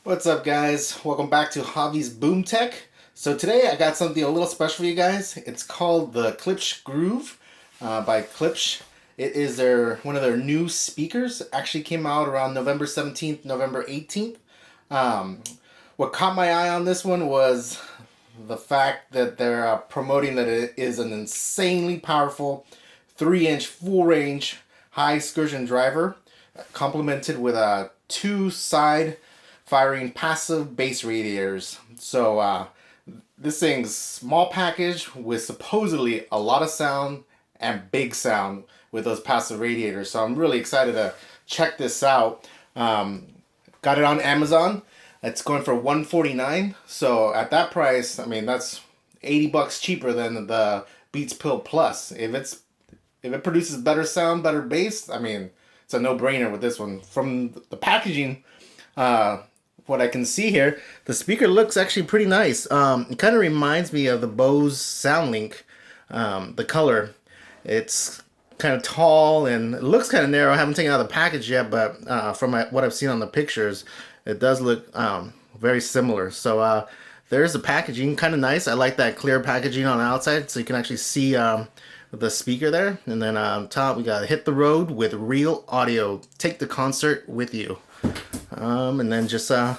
What's up, guys? Welcome back to Hobbies Boom Tech. So today I got something a little special for you guys. It's called the Klipsch Groove by Klipsch. It is one of their new speakers. Actually came out around November 17th, November 18th. What caught my eye on this one was the fact that they're promoting that it is an insanely powerful 3-inch full range high excursion driver, complemented with a two side firing passive bass radiators. So this thing's small package with supposedly a lot of sound and big sound with those passive radiators. So I'm really excited to check this out. Got it on Amazon. It's going for $149. So at that price, I mean, that's $80 cheaper than the Beats Pill Plus. If it produces better sound, better bass, I mean, it's a no-brainer with this one. From the packaging, what I can see here, the speaker looks actually pretty nice. It kind of reminds me of the Bose SoundLink, the color. It's kind of tall and it looks kind of narrow. I haven't taken out the package yet, but from what I've seen on the pictures, it does look very similar. So there's the packaging, kind of nice. I like that clear packaging on the outside, so you can actually see the speaker there. And then on top, we got hit the road with real audio. Take the concert with you. And then just a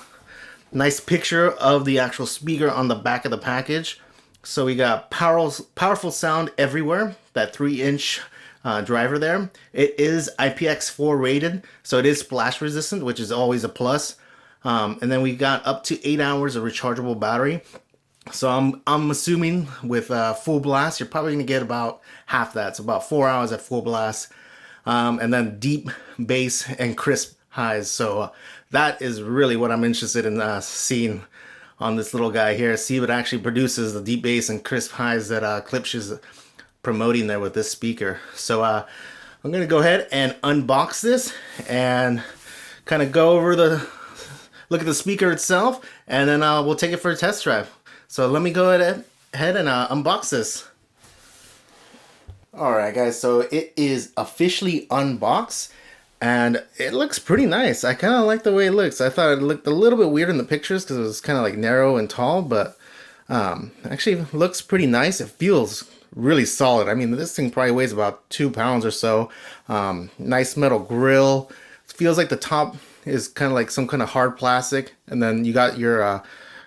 nice picture of the actual speaker on the back of the package. So we got powerful sound everywhere. That 3-inch driver there. It is IPX4 rated, so it is splash resistant, which is always a plus. And then we got up to 8 hours of rechargeable battery. So I'm assuming with full blast, you're probably gonna get about half that. So about 4 hours at full blast, and then deep bass and crisp highs. So that is really what I'm interested in seeing on this little guy here. See what actually produces the deep bass and crisp highs that Klipsch is promoting there with this speaker. So I'm gonna go ahead and unbox this and kind of go over look at the speaker itself, and then we'll take it for a test drive. So let me go ahead and unbox this. Alright guys, so it is officially unboxed. And it looks pretty nice. I kind of like the way it looks. I thought it looked a little bit weird in the pictures because it was kind of like narrow and tall, but actually looks pretty nice. It feels really solid. I mean, this thing probably weighs about 2 pounds or so. Nice metal grill. It feels like the top is kind of like some kind of hard plastic. And then you got your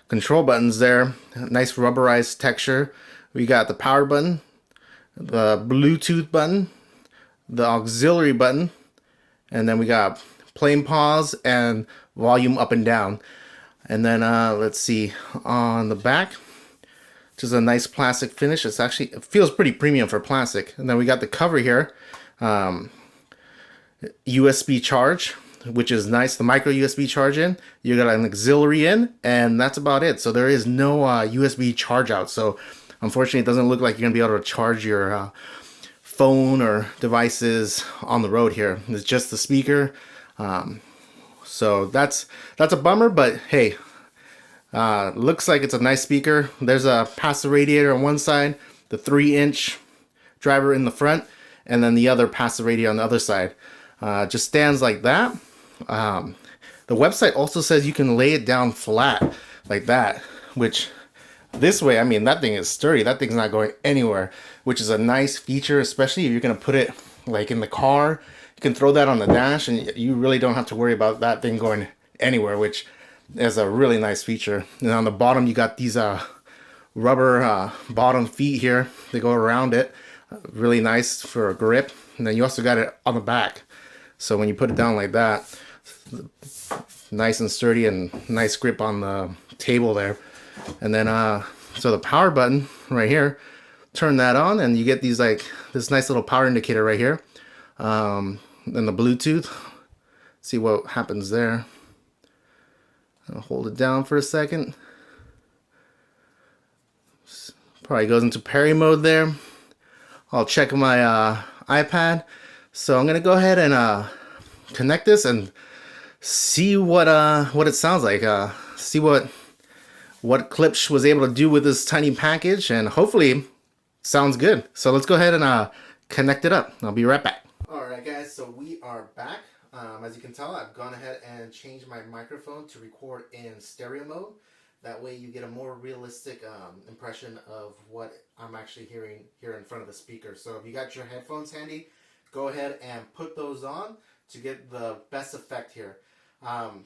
control buttons there. Nice rubberized texture. We got the power button, the Bluetooth button, the auxiliary button, and then we got play pause and volume up and down. And then let's see, on the back, just a nice plastic finish. It feels pretty premium for plastic. And then we got the cover here, USB charge, which is nice. The micro USB charge in. You got an auxiliary in, and that's about it. So there is no USB charge out. So unfortunately, it doesn't look like you're gonna be able to charge your phone or devices on the road here. It's just the speaker. So that's a bummer, but hey, looks like it's a nice speaker. There's a passive radiator on one side, the 3-inch driver in the front, and then the other passive radiator on the other side. Just stands like that. The website also says you can lay it down flat like that, which this way, I mean, that thing is sturdy. That thing's not going anywhere, which is a nice feature, especially if you're going to put it like in the car. You can throw that on the dash and you really don't have to worry about that thing going anywhere, which is a really nice feature. And on the bottom, you got these rubber bottom feet here. They go around it. Really nice for a grip. And then you also got it on the back. So when you put it down like that, nice and sturdy and nice grip on the table there. And then so the power button right here, turn that on and you get these this nice little power indicator right here. Then the Bluetooth, see what happens there. I'll hold it down for a second. Probably goes into Perry mode there. I'll check my iPad. So I'm gonna go ahead and connect this and see what it sounds like. See what Klipsch was able to do with this tiny package, and hopefully sounds good. So let's go ahead and connect it up. I'll be right back. Alright guys, so we are back. As you can tell, I've gone ahead and changed my microphone to record in stereo mode. That way you get a more realistic impression of what I'm actually hearing here in front of the speaker. So if you got your headphones handy, go ahead and put those on to get the best effect here.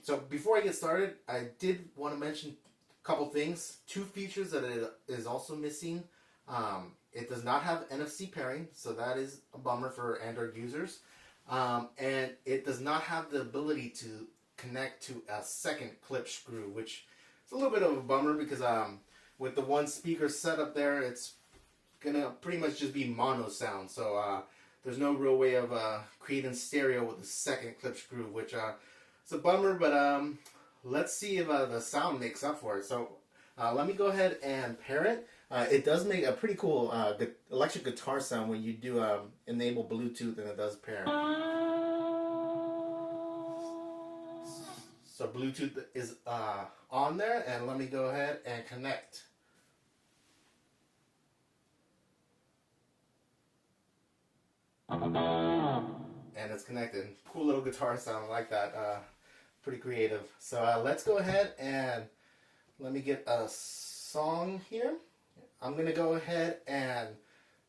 So before I get started, I did want to mention a couple things. Two features that it is also missing. It does not have NFC pairing, so that is a bummer for Android users. And it does not have the ability to connect to a second Klipsch Groove, which is a little bit of a bummer because with the one speaker setup there, it's gonna pretty much just be mono sound. So there's no real way of creating stereo with the second Klipsch Groove, which it's a bummer, but let's see if the sound makes up for it. So let me go ahead and pair it. It does make a pretty cool electric guitar sound when you do enable Bluetooth, and it does pair. So Bluetooth is on there, and let me go ahead and connect. And it's connected. Cool little guitar sound, I like that. Pretty creative. So let's go ahead and let me get a song here. I'm going to go ahead and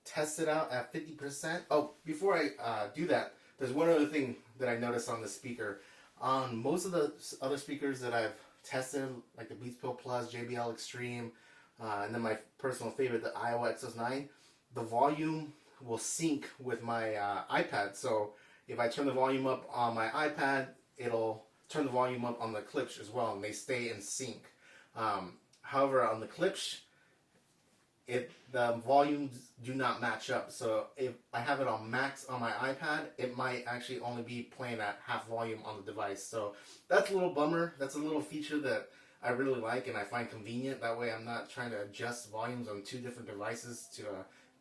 test it out at 50%. Oh, before I do that, there's one other thing that I noticed on the speaker. On most of the other speakers that I've tested, like the Beats Pro Plus, JBL Extreme, and then my personal favorite, the Iowa XS9, the volume will sync with my iPad. So if I turn the volume up on my iPad, it'll turn the volume up on the Klipsch as well, and they stay in sync. However, on the Klipsch, the volumes do not match up. So if I have it on max on my iPad, it might actually only be playing at half volume on the device. So that's a little bummer. That's a little feature that I really like and I find convenient. That way I'm not trying to adjust volumes on two different devices to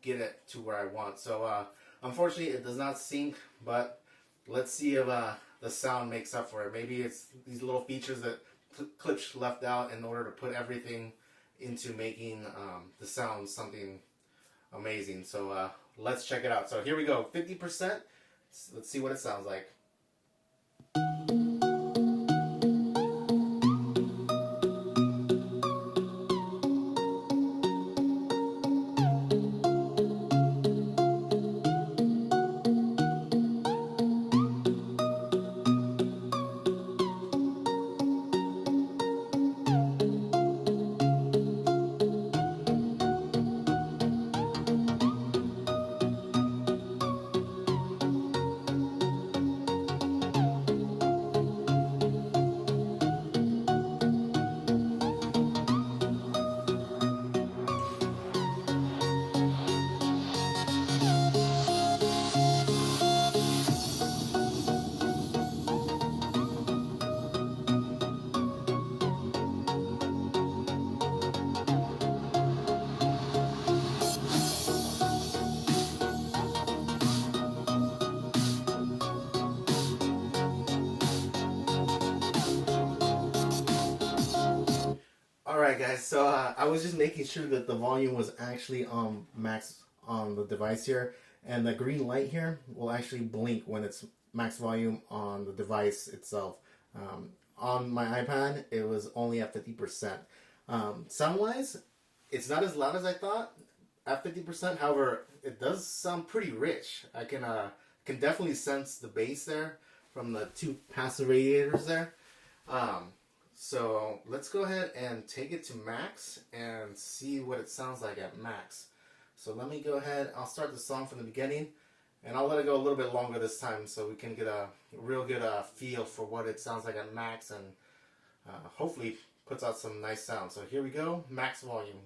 get it to where I want. So unfortunately it does not sync, but let's see if the sound makes up for it. Maybe it's these little features that Klipsch left out in order to put everything into making the sound something amazing. So let's check it out. So here we go, 50%. Let's see what it sounds like. Alright guys, so I was just making sure that the volume was actually on max on the device here, and the green light here will actually blink when it's max volume on the device itself. On my iPad, it was only at 50%. Sound-wise, it's not as loud as I thought at 50%, however, it does sound pretty rich. I can definitely sense the bass there from the two passive radiators there. So let's go ahead and take it to max and see what it sounds like at max. So let me go ahead, I'll start the song from the beginning, and I'll let it go a little bit longer this time so we can get a real good feel for what it sounds like at max, and hopefully puts out some nice sound. So here we go, max volume.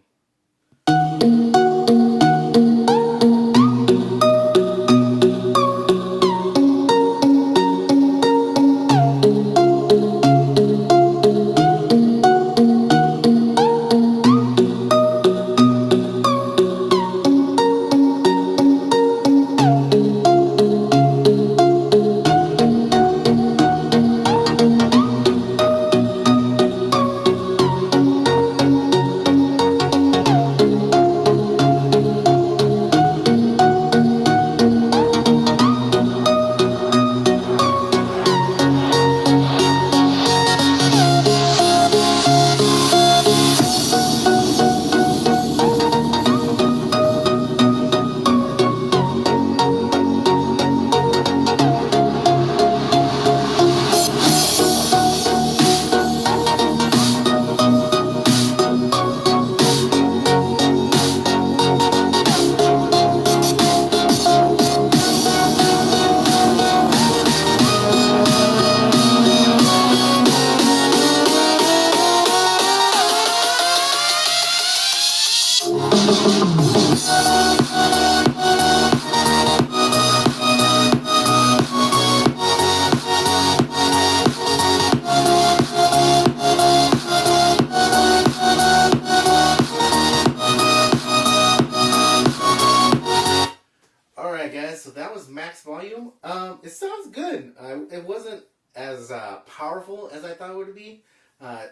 sounds good. It wasn't as powerful as I thought it would be.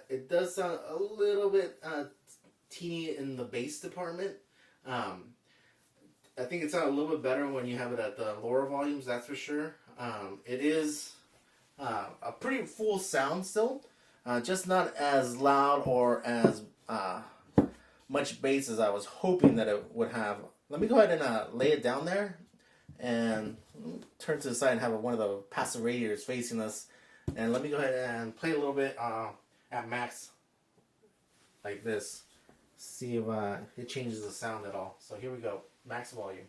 It does sound a little bit teeny in the bass department. I think it sounds a little bit better when you have it at the lower volumes, that's for sure. It is a pretty full sound still, just not as loud or as much bass as I was hoping that it would have. Let me go ahead and lay it down there and turn to the side and have one of the passive radiators facing us. And let me go ahead and play a little bit at max like this. See if it changes the sound at all. So here we go, max volume.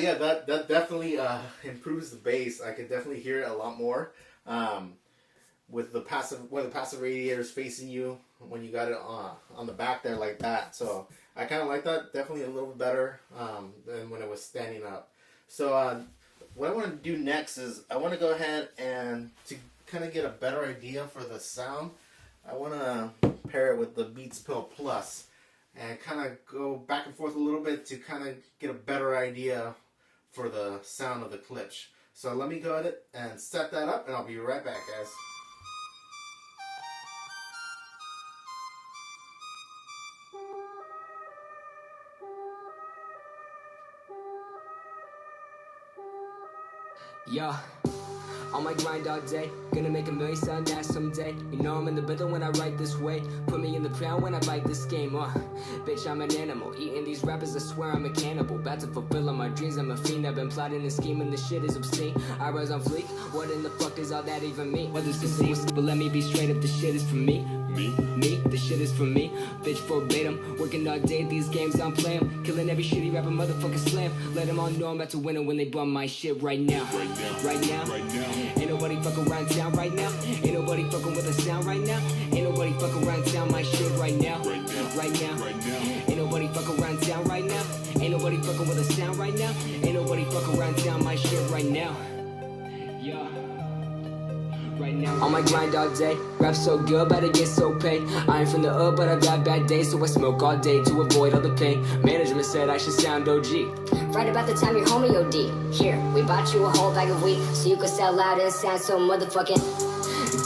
Yeah, that definitely improves the bass. I could definitely hear it a lot more with the passive radiators facing you when you got it on the back there like that. So I kind of like that. Definitely a little bit better than when it was standing up. So what I want to do next is I want to go ahead and to kind of get a better idea for the sound, I want to pair it with the Beats Pill Plus and kind of go back and forth a little bit to kind of get a better idea for the sound of the Klipsch. So let me go ahead and set that up and I'll be right back, guys. Yeah, on my grind all day, gonna make a million sound that someday. You know I'm in the rhythm when I write this way. Put me in the ground when I bite this game. Bitch, I'm an animal, eating these rappers, I swear I'm a cannibal. About to fulfill all my dreams, I'm a fiend. I've been plotting and scheming, this shit is obscene. I rise on fleek, what in the fuck does all that even mean? Well, this is but let me be straight up, this shit is for me. Me, this shit is for me. Bitch, verbatim, working all day, these games I'm playing. Killing every shitty rapper, motherfucker slam. Let them all know I'm about to win it when they bum my shit right now. Right now. Ain't nobody fucking around town right now. Ain't nobody fucking with a sound right now. Ain't nobody fucking around town my shit right now. Right now. Ain't nobody fucking around town right now. Ain't nobody fucking with a sound right now. Ain't nobody fucking around town my shit right now. Yeah. Right now. On my grind all day, rap so good, better get so paid. I ain't from the hood, but I've got bad days, so I smoke all day to avoid all the pain. Management said I should sound OG. Right about the time your homie OD. Here, we bought you a whole bag of weed, so you could sell loud and sound so motherfucking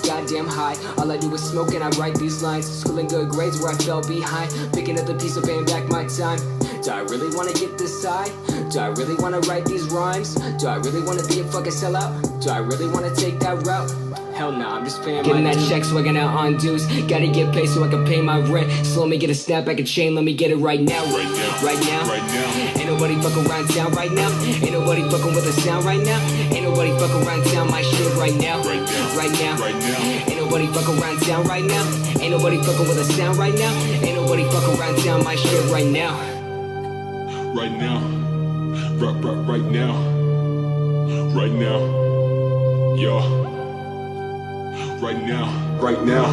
goddamn high. All I do is smoke and I write these lines. Schooling good grades where I fell behind. Picking up the piece of paying back my time. Do I really wanna get this side? Do I really wanna write these rhymes? Do I really wanna be a fucking sellout? Do I really wanna take that route? Hell nah, I'm just paying getting that check, swagging out on dues. Gotta get paid so I can pay my rent. So let me get a snapback and chain, let me get it right now. Right now. Ain't nobody fucking around town right now. Ain't nobody fucking with a sound right now. Ain't nobody fucking around town my shit right now. Right now. Ain't nobody fucking around town right now. Ain't nobody fucking with a sound right now. Ain't nobody fucking around town my shit right now. Right now. Right now. Right now. Yo. Right now, right now,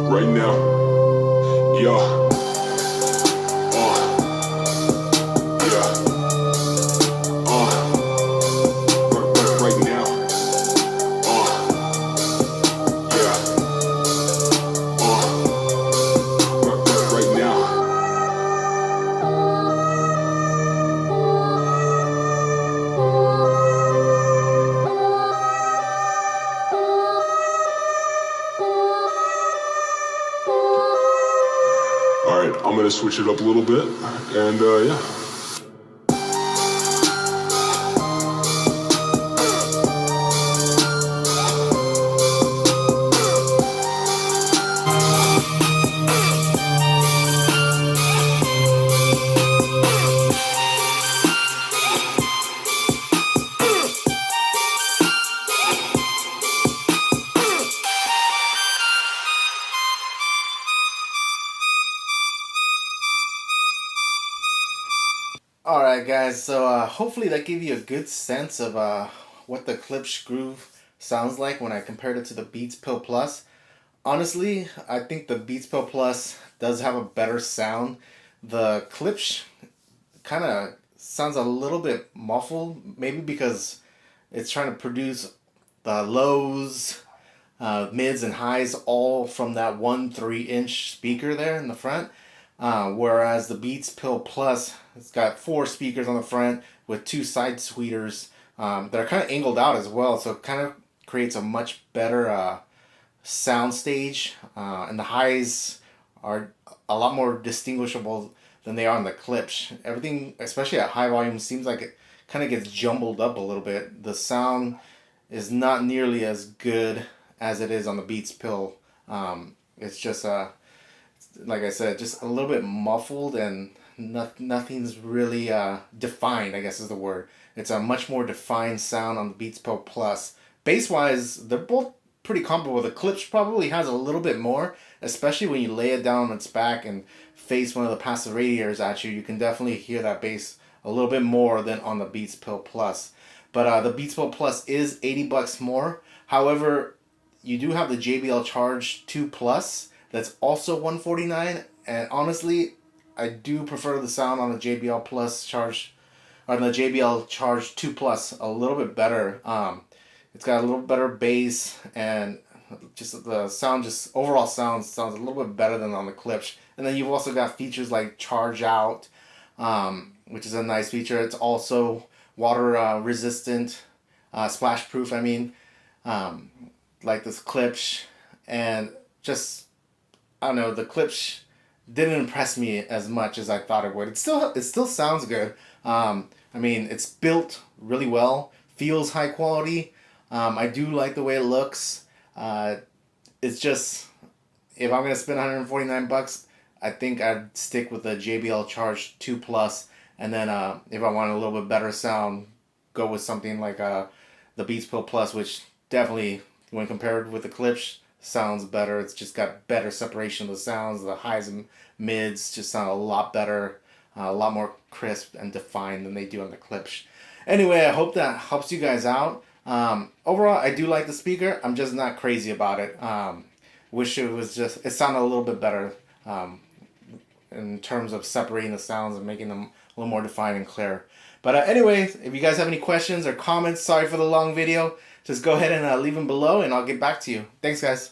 right now, yeah, yeah, right now, yeah, right now. Alright, I'm gonna switch it up a little bit, and yeah. Alright guys, so hopefully that gave you a good sense of what the Klipsch Groove sounds like when I compared it to the Beats Pill Plus. Honestly, I think the Beats Pill Plus does have a better sound. The Klipsch kind of sounds a little bit muffled, maybe because it's trying to produce the lows, mids, and highs all from that 3-inch speaker there in the front. Whereas the Beats Pill Plus, it's got 4 speakers on the front with 2 side tweeters that are kind of angled out as well, so it kind of creates a much better sound stage, and the highs are a lot more distinguishable than they are on the Klipsch. Everything, especially at high volume, seems like it kind of gets jumbled up a little bit. The sound is not nearly as good as it is on the Beats Pill. It's just like I said, just a little bit muffled, and nothing's really defined, I guess is the word. It's a much more defined sound on the Beats Pill Plus. Bass-wise, they're both pretty comparable. The Klipsch probably has a little bit more, especially when you lay it down on its back and face one of the passive radiators at you. You can definitely hear that bass a little bit more than on the Beats Pill Plus. But the Beats Pill Plus is $80 more. However, you do have the JBL Charge 2 Plus that's also $149, and honestly, I do prefer the sound on the JBL Plus Charge, or the JBL Charge 2 Plus a little bit better. It's got a little better bass, and just the sound, just overall sounds a little bit better than on the Klipsch. And then you've also got features like Charge Out, which is a nice feature. It's also water resistant, splash proof. I mean, like this Klipsch, and just I don't know, the Klipsch didn't impress me as much as I thought it would. It still sounds good. I mean, it's built really well, feels high quality. I do like the way it looks. It's just, if I'm gonna spend $149, I think I'd stick with the JBL Charge 2 Plus, and then if I want a little bit better sound, go with something like the Beats Pill Plus, which definitely, when compared with the Klipsch, sounds better. It's just got better separation of the sounds. The highs and mids just sound a lot better, a lot more crisp and defined than they do on the Klipsch. Anyway, I hope that helps you guys out. Overall, I do like the speaker. I'm just not crazy about it. Wish it sounded a little bit better in terms of separating the sounds and making them a little more defined and clear. But anyways, if you guys have any questions or comments, sorry for the long video, just go ahead and leave them below, and I'll get back to you. Thanks, guys.